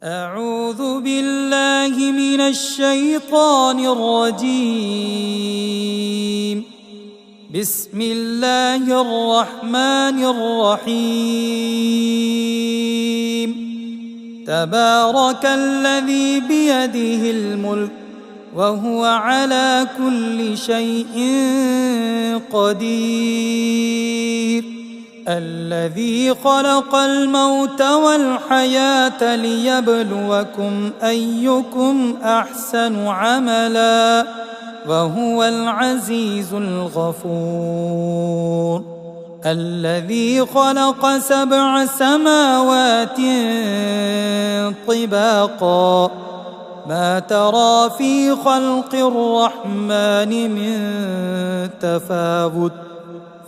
أعوذ بالله من الشيطان الرجيم. بسم الله الرحمن الرحيم. تبارك الذي بيده الملك وهو على كل شيء قدير. الذي خلق الموت والحياة ليبلوكم أيكم أحسن عملا وهو العزيز الغفور. الذي خلق 7 سماوات طباقا ما ترى في خلق الرحمن من تفاوت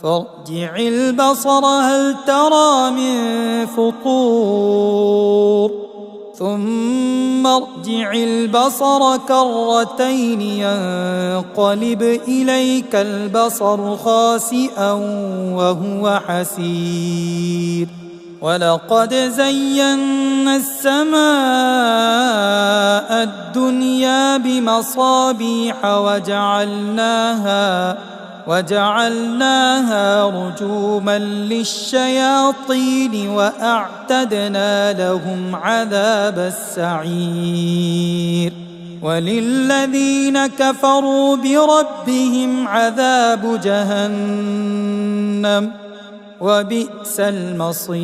فارجع البصر هل ترى من فطور ثم ارجع البصر كرتين ينقلب إليك البصر خاسئا وهو حسير. ولقد زينا السماء الدنيا بمصابيح وجعلناها رجوما للشياطين وأعتدنا لهم عذاب السعير. وللذين كفروا بربهم عذاب جهنم وبئس المصير.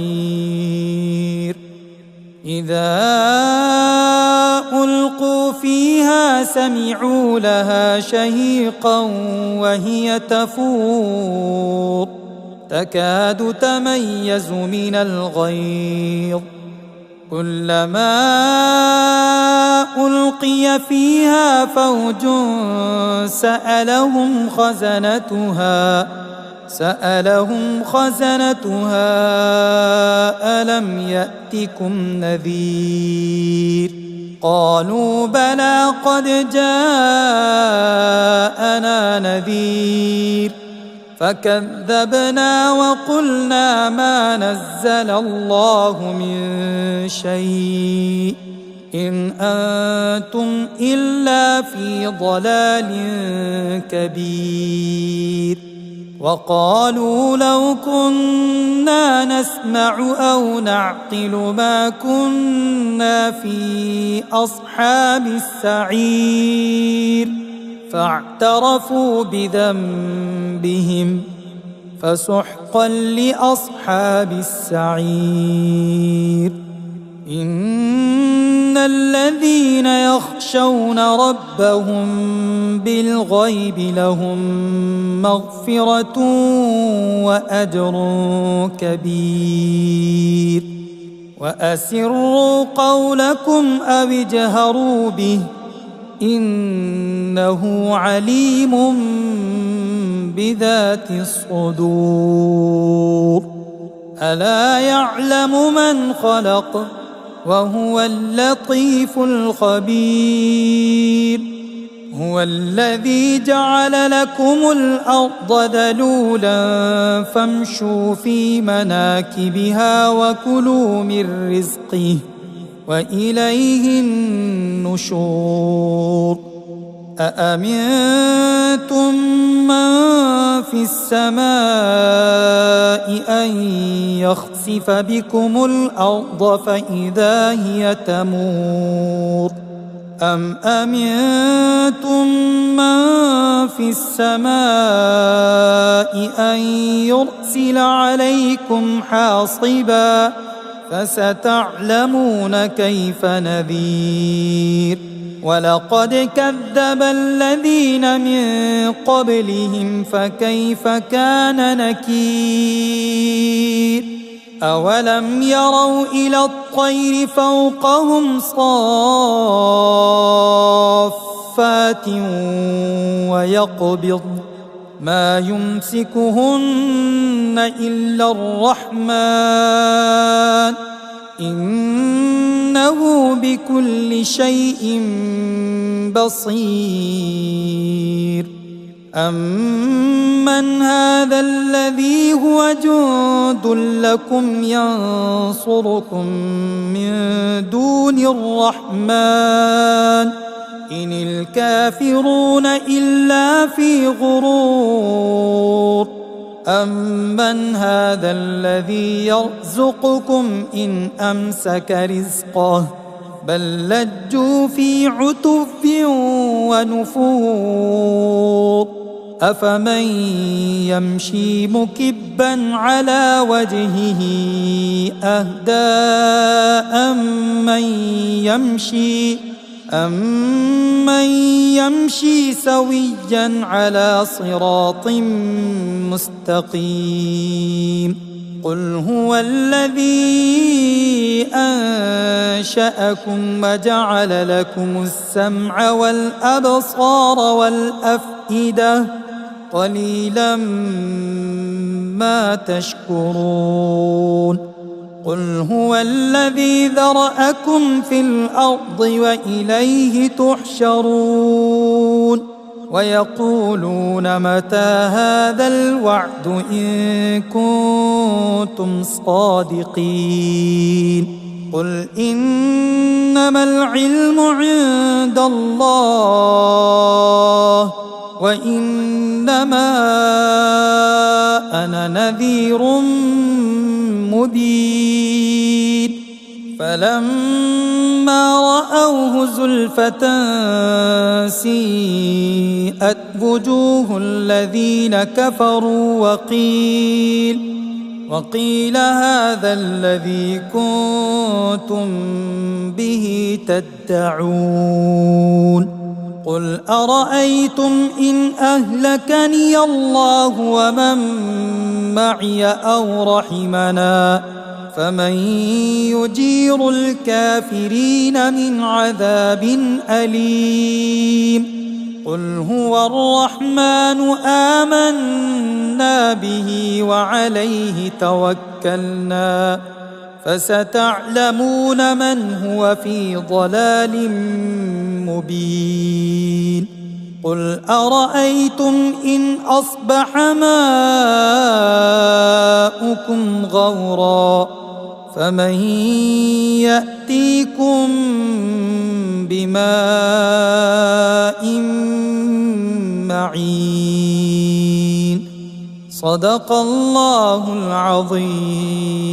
إذا ألقوا فيها سمعوا لها شهيقا وهي تفور تكاد تميز من الغيظ. كلما ألقي فيها فوج سألهم خزنتها ألم يأتكم نذير؟ قالوا بلى قد جاءنا نذير فكذبنا وقلنا ما نزل الله من شيء إن أنتم إلا في ضلال كبير. وقالوا لو كنا نسمع أو نعقل ما كنا في أصحاب السعير فاعترفوا بذنبهم فسحقا لأصحاب السعير. إن الذين يخشون ربهم بالغيب لهم مغفرة وأجر كبير. وأسروا قولكم أو اجهروا به إنه عليم بذات الصدور. ألا يعلم من خلق وهو اللطيف الخبير. هو الذي جعل لكم الأرض ذلولا فامشوا في مناكبها وكلوا من رزقه وإليه النشور. أأمنتم من في السماء أن يخسف بكم الأرض فإذا هي تمور أم أمنتم من في السماء أن يرسل عليكم حاصبا فستعلمون كيف نذير. ولقد كذب الذين من قبلهم فكيف كان نكير. أولم يروا إلى الطير فوقهم صافات ويقبض ما يمسكهن إلا الرحمن إنه بكل شيء بصير. أمن هذا الذي هو جند لكم ينصركم من دون الرحمن إن الكافرون إلا في غرور أمن هذا الذي يرزقكم إن أمسك رزقه بل لجوا في عتو ونفور أفمن يمشي مكبا على وجهه أهدى أمن يمشي سويا على صراط مستقيم قل هو الذي أنشأكم وجعل لكم السمع والأبصار والأفئدة قليلا ما تشكرون قل هو الذي ذرأكم في الأرض وإليه تحشرون ويقولون متى هذا الوعد إن كنتم صادقين قل إنما العلم عند الله وإنما أنا نذير مبين فلما رأوه زلفة سيئت وجوه الذين كفروا وقيل هذا الذي كنتم به تدعون قل أرأيتم إن أهلكني الله ومن معي أو رحمنا فمن يجير الكافرين من عذاب أليم قل هو الرحمن آمنا به وعليه توكلنا فستعلمون من هو في ضلال مبين قل أرأيتم إن أصبح ماؤكم غورا فمن يأتيكم بماء معين صدق الله العظيم.